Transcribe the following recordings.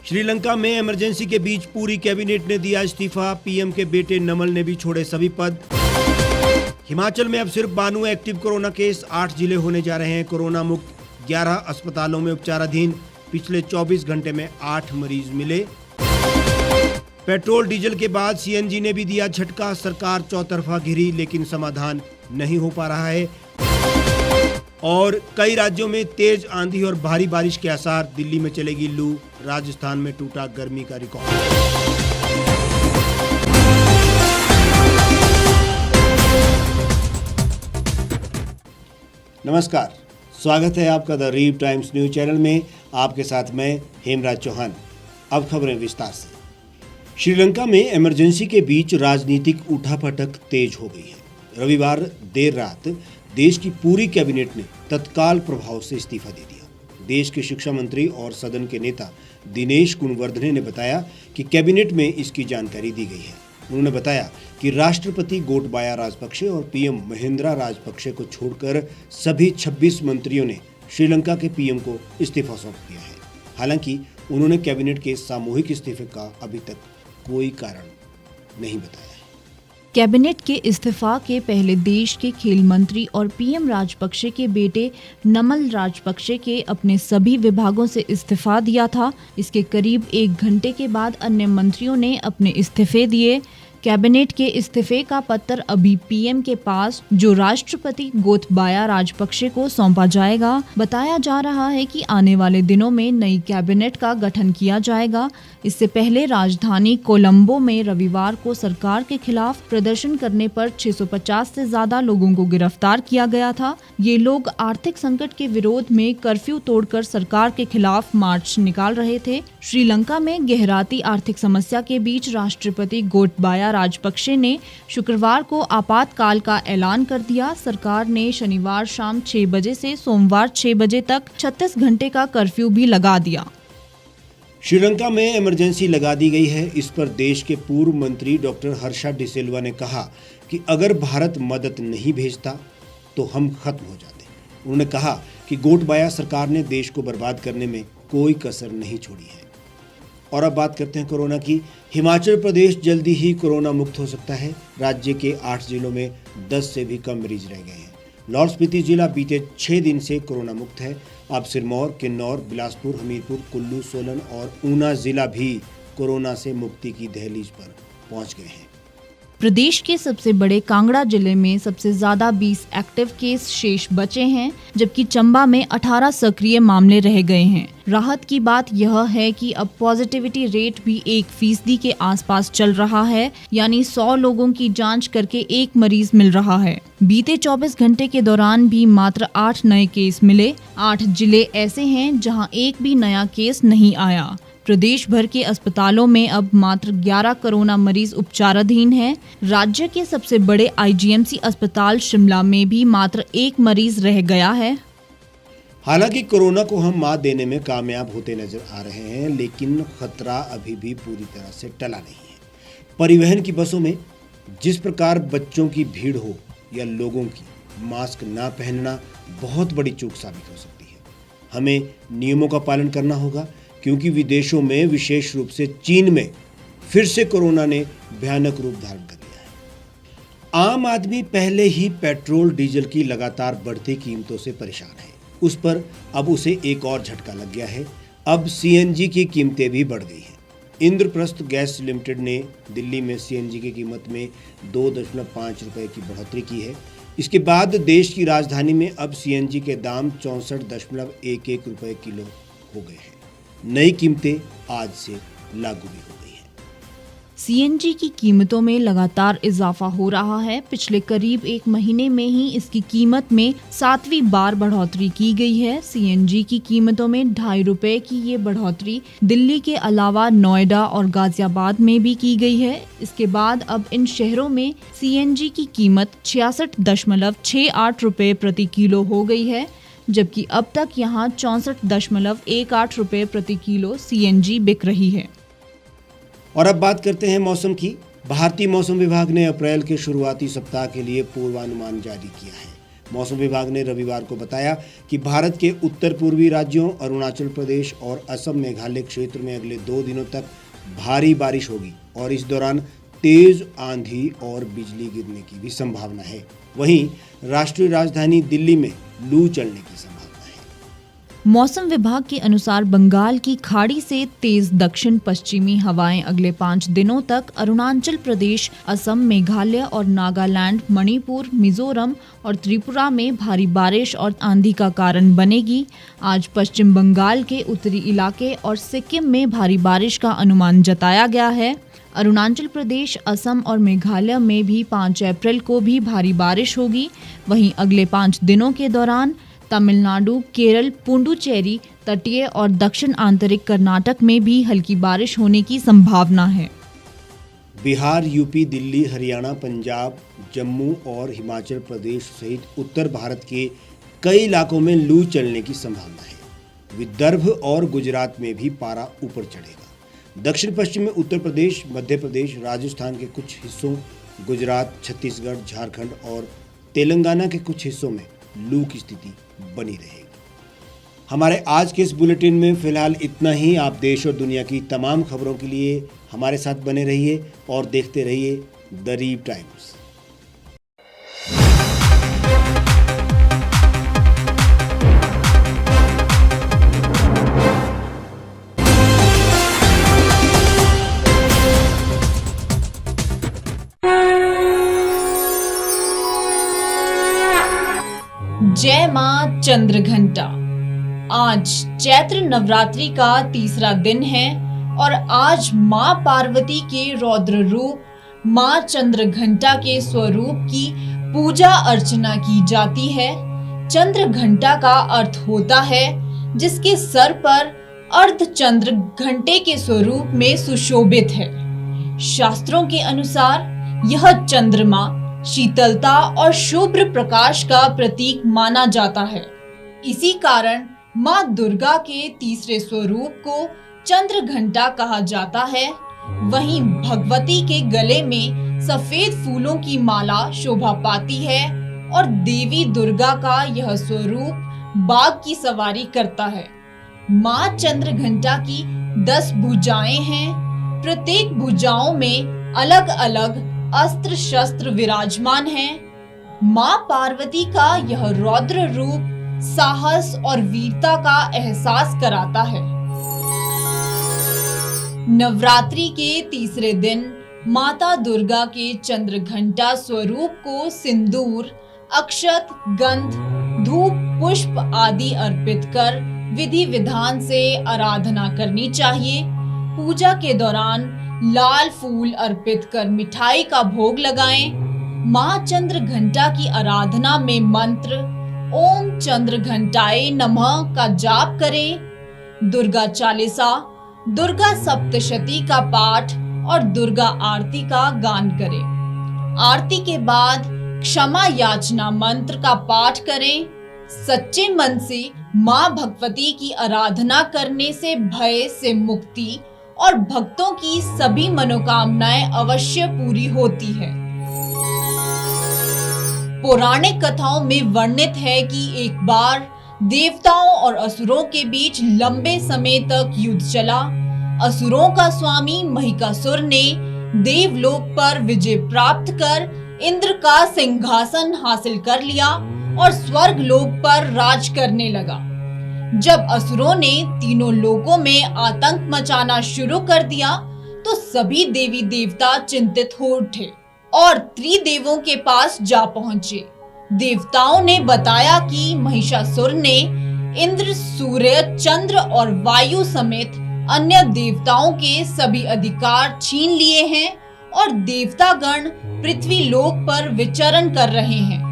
श्रीलंका में इमरजेंसी के बीच पूरी कैबिनेट ने दिया इस्तीफा। पीएम के बेटे नमल ने भी छोड़े सभी पद। हिमाचल में अब सिर्फ 92 एक्टिव कोरोना केस, 8 जिले होने जा रहे हैं कोरोना मुक्त। 11 अस्पतालों में उपचाराधीन। पिछले 24 घंटे में 8 मरीज मिले। पेट्रोल डीजल के बाद सीएनजी ने भी दिया झटका। सरकार चौतरफा घिरी लेकिन समाधान नहीं हो पा रहा है। और कई राज्यों में तेज आंधी और भारी बारिश के आसार। दिल्ली में चलेगी लू। राजस्थान में टूटा गर्मी का रिकॉर्ड। नमस्कार, स्वागत है आपका द रीव टाइम्स न्यूज चैनल में। आपके साथ मैं हेमराज चौहान। अब खबरें विस्तार से। श्रीलंका में इमरजेंसी के बीच राजनीतिक उठापटक तेज हो गई है। रविवार देर रात देश की पूरी कैबिनेट ने तत्काल प्रभाव से इस्तीफा दे दिया। देश के शिक्षा मंत्री और सदन के नेता दिनेश गुणवर्धने ने बताया कि कैबिनेट में इसकी जानकारी दी गई है। उन्होंने बताया कि राष्ट्रपति गोटबाया राजपक्षे और पीएम महिंद्रा राजपक्षे को छोड़कर सभी 26 मंत्रियों ने श्रीलंका के पीएम को इस्तीफा सौंप दिया है। हालांकि उन्होंने कैबिनेट के सामूहिक इस्तीफे का अभी तक कोई कारण नहीं बताया है। कैबिनेट के इस्तीफा के पहले देश के खेल मंत्री और पीएम राजपक्षे के बेटे नमल राजपक्षे के अपने सभी विभागों से इस्तीफा दिया था। इसके करीब 1 घंटे के बाद अन्य मंत्रियों ने अपने इस्तीफे दिए। कैबिनेट के इस्तीफे का पत्र अभी पीएम के पास, जो राष्ट्रपति गोतबाया राजपक्षे को सौंपा जाएगा। बताया जा रहा है कि आने वाले दिनों में नई कैबिनेट का गठन किया जाएगा। इससे पहले राजधानी कोलंबो में रविवार को सरकार के खिलाफ प्रदर्शन करने पर 650 से ज्यादा लोगों को गिरफ्तार किया गया था। ये लोग आर्थिक संकट के विरोध में कर्फ्यू तोड़कर सरकार के खिलाफ मार्च निकाल रहे थे। श्रीलंका में गहराती आर्थिक समस्या के बीच राष्ट्रपति गोटबाया राजपक्षे ने शुक्रवार को आपातकाल का ऐलान कर दिया। सरकार ने शनिवार शाम 6 बजे से सोमवार 6 बजे तक 36 घंटे का कर्फ्यू भी लगा दिया। श्रीलंका में इमरजेंसी लगा दी गई है। इस पर देश के पूर्व मंत्री डॉक्टर हर्षा डिसिल्वा ने कहा कि अगर भारत मदद नहीं भेजता तो हम खत्म हो जाते। उन्होंने कहा कि गोटबाया सरकार ने देश को बर्बाद करने में कोई कसर नहीं छोड़ी है। और अब बात करते हैं कोरोना की। हिमाचल प्रदेश जल्दी ही कोरोना मुक्त हो सकता है। राज्य के 8 जिलों में 10 से भी कम मरीज रह गए हैं। लाहौल स्पीति जिला बीते 6 दिन से कोरोना मुक्त है। अब सिरमौर, किन्नौर, बिलासपुर, हमीरपुर, कुल्लू, सोलन और ऊना जिला भी कोरोना से मुक्ति की दहलीज पर पहुंच गए हैं। प्रदेश के सबसे बड़े कांगड़ा जिले में सबसे ज्यादा 20 एक्टिव केस शेष बचे हैं, जबकि चंबा में 18 सक्रिय मामले रह गए हैं। राहत की बात यह है कि अब पॉजिटिविटी रेट भी 1% के आसपास चल रहा है, यानी 100 लोगों की जांच करके 1 मरीज मिल रहा है। बीते 24 घंटे के दौरान भी मात्र 8 नए केस मिले। 8 जिले ऐसे हैं जहां एक भी नया केस नहीं आया। प्रदेश भर के अस्पतालों में अब मात्र 11 कोरोना मरीज उपचाराधीन हैं। राज्य के सबसे बड़े आईजीएमसी अस्पताल शिमला में भी मात्र 1 मरीज रह गया है। हालांकि कोरोना को हम मात देने में कामयाब होते नजर आ रहे हैं, लेकिन खतरा अभी भी पूरी तरह से टला नहीं है। परिवहन की बसों में जिस प्रकार बच्चों की भीड़ हो या लोगों की, मास्क ना पहनना बहुत बड़ी चूक साबित हो सकती है। हमें नियमों का पालन करना होगा, क्योंकि विदेशों में, विशेष रूप से चीन में, फिर से कोरोना ने भयानक रूप धारण कर लिया है। आम आदमी पहले ही पेट्रोल डीजल की लगातार बढ़ती कीमतों से परेशान है। उस पर अब उसे एक और झटका लग गया है। अब सीएनजी की कीमतें भी बढ़ गई हैं। इंद्रप्रस्थ गैस लिमिटेड ने दिल्ली में सीएनजी की कीमत में 2.5 रुपए की बढ़ोतरी की है। इसके बाद देश की राजधानी में अब सीएनजी के दाम 64.11 रुपए किलो हो गए हैं। नई कीमतें आज से लागू भी हो गई हैं। सीएनजी की कीमतों में लगातार इजाफा हो रहा है। पिछले करीब 1 महीने में ही इसकी कीमत में 7वीं बार बढ़ोतरी की गई है। सीएनजी की कीमतों में 2.5 रुपए की ये बढ़ोतरी दिल्ली के अलावा नोएडा और गाजियाबाद में भी की गई है। इसके बाद अब इन शहरों में सीएनजी की कीमत 66.68 रुपए प्रति किलो हो गई है, जबकि अब तक यहाँ 64.18 रुपए प्रति किलो सीएनजी बिक रही है। और अब बात करते हैं मौसम की। भारतीय मौसम विभाग ने अप्रैल के शुरुआती सप्ताह के लिए पूर्वानुमान जारी किया है। मौसम विभाग ने रविवार को बताया कि भारत के उत्तर पूर्वी राज्यों अरुणाचल प्रदेश और असम मेघालय क्षेत्र में अगले 2 दिनों तक भारी बारिश होगी और इस दौरान तेज आंधी और बिजली गिरने की भी संभावना है। वहीं राष्ट्रीय राजधानी दिल्ली में लू चलने की संभावना है। मौसम विभाग के अनुसार बंगाल की खाड़ी से तेज दक्षिण पश्चिमी हवाएं अगले 5 दिनों तक अरुणाचल प्रदेश, असम, मेघालय और नागालैंड, मणिपुर, मिजोरम और त्रिपुरा में भारी बारिश और आंधी का कारण बनेगी। आज पश्चिम बंगाल के उत्तरी इलाके और सिक्किम में भारी बारिश का अनुमान जताया गया है। अरुणाचल प्रदेश, असम और मेघालय में भी 5 अप्रैल को भी भारी बारिश होगी। वहीं अगले 5 दिनों के दौरान तमिलनाडु, केरल, पुडुचेरी, तटीय और दक्षिण आंतरिक कर्नाटक में भी हल्की बारिश होने की संभावना है। बिहार, यूपी, दिल्ली, हरियाणा, पंजाब, जम्मू और हिमाचल प्रदेश सहित उत्तर भारत के कई इलाकों में लू चलने की संभावना है। विदर्भ और गुजरात में भी पारा ऊपर चढ़ेगा। दक्षिण पश्चिम में उत्तर प्रदेश, मध्य प्रदेश, राजस्थान के कुछ हिस्सों, गुजरात, छत्तीसगढ़, झारखंड और तेलंगाना के कुछ हिस्सों में लू की स्थिति बनी रहेगी। हमारे आज के इस बुलेटिन में फिलहाल इतना ही। आप देश और दुनिया की तमाम खबरों के लिए हमारे साथ बने रहिए और देखते रहिए द रीव टाइम्स। जय मां चंद्रघंटा। आज चैत्र नवरात्रि का तीसरा दिन है और आज मां पार्वती के रौद्र रूप मां चंद्रघंटा के स्वरूप की पूजा अर्चना की जाती है। चंद्रघंटा का अर्थ होता है जिसके सर पर अर्धचंद्र घंटे के स्वरूप में सुशोभित है। शास्त्रों के अनुसार यह चंद्रमा शीतलता और शुभ्र प्रकाश का प्रतीक माना जाता है। इसी कारण मां दुर्गा के तीसरे स्वरूप को चंद्रघंटा कहा जाता है। वहीं भगवती के गले में सफेद फूलों की माला शोभा पाती है और देवी दुर्गा का यह स्वरूप बाघ की सवारी करता है। मां चंद्रघंटा की 10 भुजाएं हैं। प्रत्येक भुजाओं में अलग अलग अस्त्र शस्त्र विराजमान हैं। मां पार्वती का यह रौद्र रूप साहस और वीरता का एहसास कराता है। नवरात्रि के तीसरे दिन माता दुर्गा के चंद्रघंटा स्वरूप को सिंदूर, अक्षत, गंध, धूप, पुष्प आदि अर्पित कर विधि विधान से आराधना करनी चाहिए। पूजा के दौरान लाल फूल अर्पित कर मिठाई का भोग लगाएं। मां चंद्रघंटा की आराधना में मंत्र ओम चंद्रघंटाए नमः का जाप करें। दुर्गा चालीसा, दुर्गा सप्तशती का पाठ और दुर्गा आरती का गान करें। आरती के बाद क्षमा याचना मंत्र का पाठ करें। सच्चे मन से मां भगवती की आराधना करने से भय से मुक्ति और भक्तों की सभी मनोकामनाएं अवश्य पूरी होती है। पौराणिक कथाओं में वर्णित है कि एक बार देवताओं और असुरों के बीच लंबे समय तक युद्ध चला। असुरों का स्वामी महिषासुर ने देवलोक पर विजय प्राप्त कर इंद्र का सिंहासन हासिल कर लिया और स्वर्ग लोक पर राज करने लगा। जब असुरों ने तीनों लोकों में आतंक मचाना शुरू कर दिया तो सभी देवी देवता चिंतित हो उठे और त्रिदेवों के पास जा पहुंचे। देवताओं ने बताया कि महिषासुर ने इंद्र, सूर्य, चंद्र और वायु समेत अन्य देवताओं के सभी अधिकार छीन लिए हैं और देवतागण पृथ्वी लोक पर विचरण कर रहे हैं।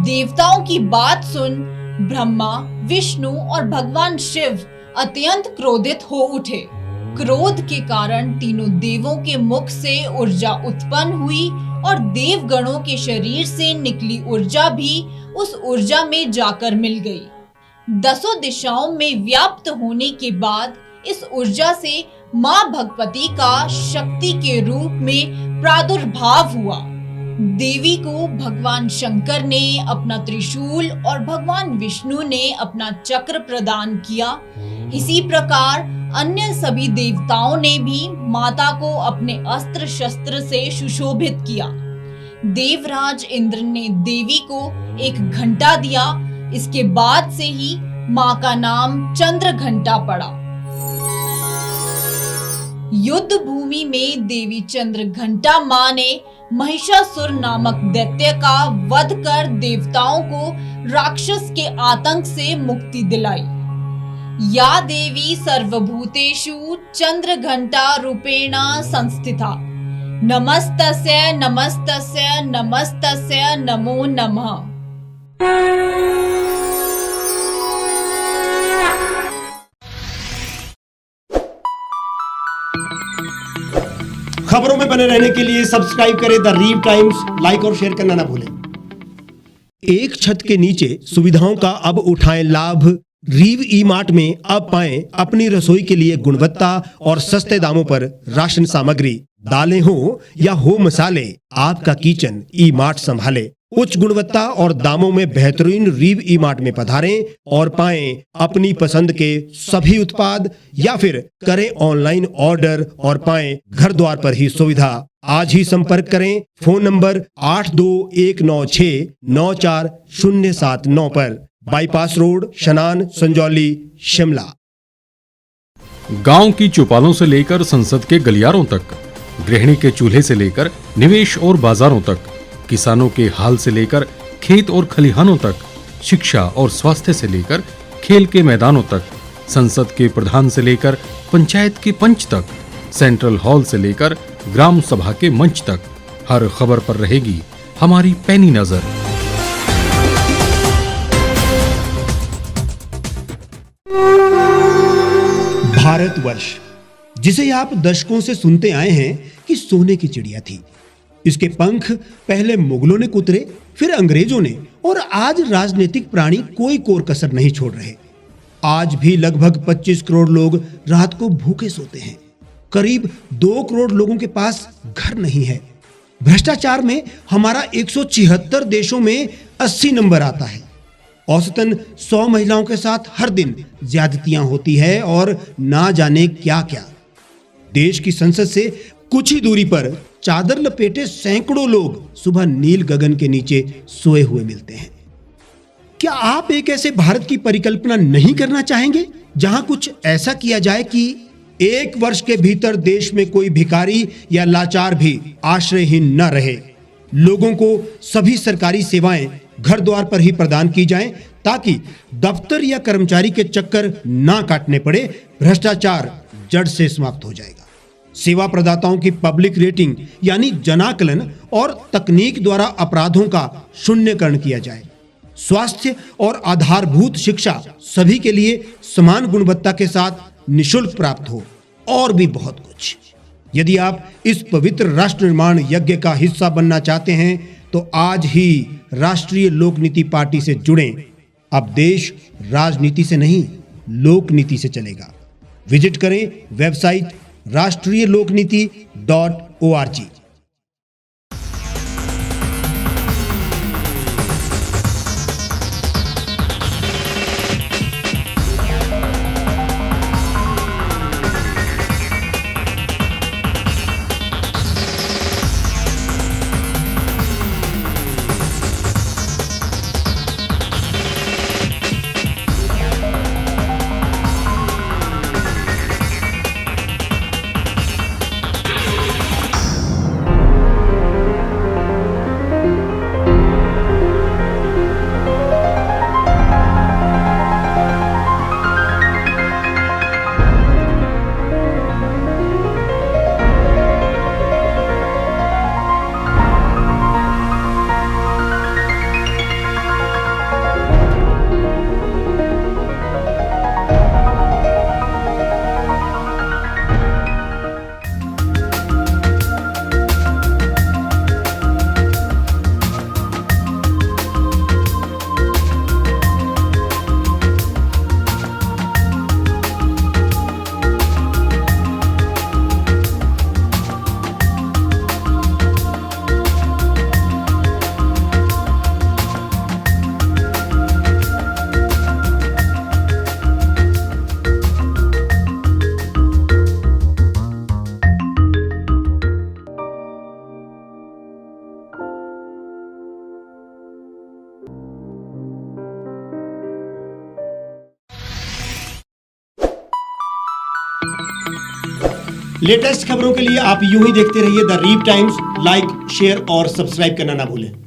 देवताओं की बात सुन ब्रह्मा, विष्णु और भगवान शिव अत्यंत क्रोधित हो उठे। क्रोध के कारण तीनों देवों के मुख से ऊर्जा उत्पन्न हुई और देवगणों के शरीर से निकली ऊर्जा भी उस ऊर्जा में जाकर मिल गई। 10 दिशाओं में व्याप्त होने के बाद इस ऊर्जा से मां भगवती का शक्ति के रूप में प्रादुर्भाव हुआ। देवी को भगवान शंकर ने अपना त्रिशूल और भगवान विष्णु ने अपना चक्र प्रदान किया। इसी प्रकार अन्य सभी देवताओं ने भी माता को अपने अस्त्र शस्त्र से सुशोभित किया। देवराज इंद्र ने देवी को एक घंटा दिया। इसके बाद से ही मां का नाम चंद्र घंटा पड़ा। युद्ध भूमि में देवी चंद्र घंटा मां ने महिषासुर नामक दैत्य का वध कर देवताओं को राक्षस के आतंक से मुक्ति दिलाई। या देवी सर्वभूतेषु चंद्र घंटा रूपेण संस्थिता। नमस्तस्यै नमस्तस्यै नमस्तस्यै नमो नमः। खबरों में बने रहने के लिए सब्सक्राइब करें द रीव टाइम्स, लाइक और शेयर करना ना भूलें। एक छत के नीचे सुविधाओं का अब उठाएं लाभ। रीव ई मार्ट में अब पाएं अपनी रसोई के लिए गुणवत्ता और सस्ते दामों पर राशन सामग्री। दालें हो या हो मसाले, आपका किचन ई मार्ट संभाले। उच्च गुणवत्ता और दामों में बेहतरीन रीव ई मार्ट में पधारें और पाएं अपनी पसंद के सभी उत्पाद, या फिर करें ऑनलाइन ऑर्डर और पाएं घर द्वार पर ही सुविधा। आज ही संपर्क करें फोन नंबर 8219694079 पर, बाईपास रोड, शनान, संजौली, शिमला। गांव की चौपालों से लेकर संसद के गलियारों तक, गृहिणी के चूल्हे से लेकर निवेश और बाजारों तक, किसानों के हाल से लेकर खेत और खलिहानों तक, शिक्षा और स्वास्थ्य से लेकर खेल के मैदानों तक, संसद के प्रधान से लेकर पंचायत के पंच तक, सेंट्रल हॉल से लेकर ग्राम सभा के मंच तक, हर खबर पर रहेगी हमारी पैनी नजर। भारतवर्ष, जिसे आप दशकों से सुनते आए हैं कि सोने की चिड़िया थी। इसके पंख पहले मुगलों ने कुतरे, फिर अंग्रेजों ने, और आज राजनीतिक प्राणी कोई कोर कसर नहीं छोड़ रहे। आज भी लगभग 25 करोड़ लोग रात को भूखे सोते हैं। करीब 2 करोड़ लोगों के पास घर नहीं है। भ्रष्टाचार में हमारा 176 देशों में 80 नंबर आता है। औसतन 100 महिलाओं के साथ हर दिन ज्यादतियां होती है और ना जाने क्या क्या। देश की संसद से कुछ ही दूरी पर चादर लपेटे सैकड़ों लोग सुबह नील गगन के नीचे सोए हुए मिलते हैं। क्या आप एक ऐसे भारत की परिकल्पना नहीं करना चाहेंगे जहां कुछ ऐसा किया जाए कि 1 वर्ष के भीतर देश में कोई भिखारी या लाचार भी आश्रयहीन न रहे? लोगों को सभी सरकारी सेवाएं घर द्वार पर ही प्रदान की जाएं, ताकि दफ्तर या कर्मचारी के चक्कर ना काटने पड़े। भ्रष्टाचार जड़ से समाप्त हो जाएगा। सेवा प्रदाताओं की पब्लिक रेटिंग यानी जनाकलन और तकनीक द्वारा अपराधों का शून्यकरण किया जाए। स्वास्थ्य और आधारभूत शिक्षा सभी के लिए समान गुणवत्ता के साथ निशुल्क प्राप्त हो, और भी बहुत कुछ। यदि आप इस पवित्र राष्ट्र निर्माण यज्ञ का हिस्सा बनना चाहते हैं तो आज ही राष्ट्रीय लोक नीति पार्टी से जुड़ें। अब देश राजनीति से नहीं, लोक नीति से चलेगा। विजिट करें वेबसाइट राष्ट्रीयलोकनीति.org। लेटेस्ट खबरों के लिए आप यूं ही देखते रहिए the Reap Times. Like, share और सब्सक्राइब करना ना भूलें।